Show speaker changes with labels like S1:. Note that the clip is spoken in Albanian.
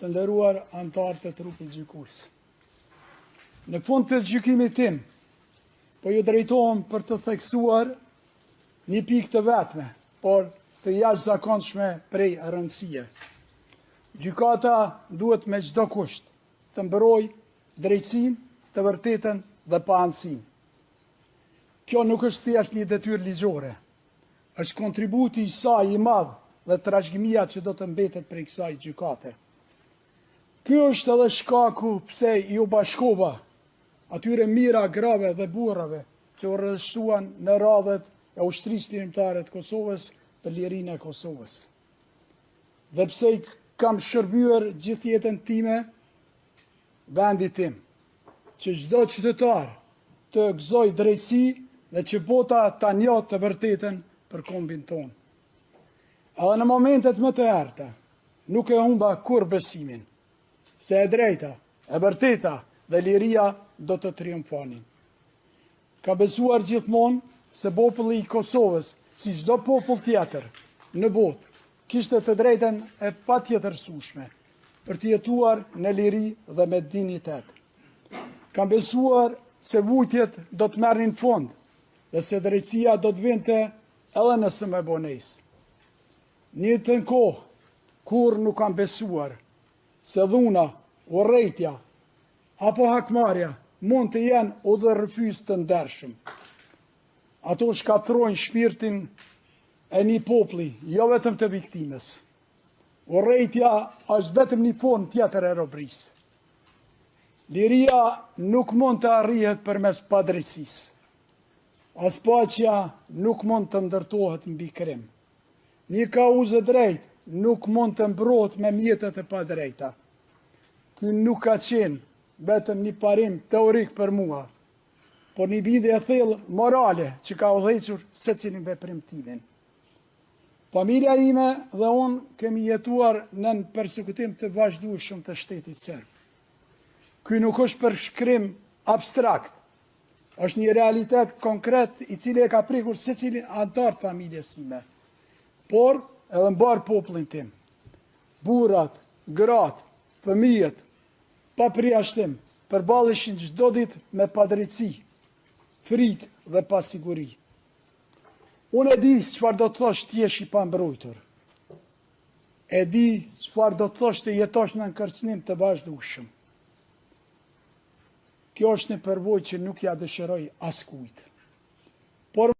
S1: të nderuar anëtarë të trupit gjykues. Në fund të gjykimit tim, po ju drejtohem për të theksuar një pikë të vetme, por të jashtëzakonshme prej rëndësie. Gjykata duhet me çdo kusht të mbrojë drejtësinë, të vërtetën dhe pa anësinë. Kjo nuk është thjesht një detyrë ligjore, është kontributi i saj i madh dhe trashëgimia që do të mbetet prej kësaj gjykate. Ky është edhe shkaku pse ju bashkova atyre mira grave dhe burrave që u rreshtuan në radhët e ushtrisë tirimtare të Kosovës për lirinë e Kosovës. Dhe pse i kam shërbyer gjithë jetën time vendit tim, që çdo qytetar të gëzoj drejtësi dhe që bota ta njohë të vërtetën për kombin tonë. Edhe në momentet më të errta, nuk e humba kur besimin, se e drejta, e vërteta dhe liria do të triumfonin. Ka besuar gjithmonë se populli i Kosovës, si çdo popull tjetër në botë, kishte të drejtën e patjetërsueshme për të jetuar në liri dhe me dinjitet. Kam besuar se vujtjet do të merrnin fund dhe se drejtësia do të vinte edhe nëse më bonesë. Një të në kohë, kur nuk kam besuar se dhuna, urrejtja apo hakmarja mund të jenë udhërrëfyes të ndershëm. Ato shkatrojnë shpirtin e një populli, jo vetëm të viktimës. Urrejtja është vetëm një formë tjetër e robërisë. Liria nuk mund të arrihet përmes padrejtësisë. As paqja nuk mund të ndërtohet mbi krim. Një kauzë drejt nuk mund të mbrohet me mjetet e padrejta. Ky nuk ka qenë vetëm një parim teorik për mua, por një bindje e thellë morale që ka udhëhequr secilin veprimtimin. Familja ime dhe unë kemi jetuar në përsekutim të vazhdueshëm të shtetit serb. Ky nuk është përshkrim abstrakt, është një realitet konkret i cili e ka prekur secilin antar të familjes time, por edhe mbar popullin tim. Burrat, gratë, fëmijët, pa përjashtim, përballeshin çdo ditë me padrejtësi, frikë dhe pasiguri. Unë e di çfarë do të thosh të jesh i pambrojtur. E di çfarë do të thosh të jetosh në kërcënim të vazhdueshëm. Kjo është një përvojë që nuk ja dëshiroj askujt.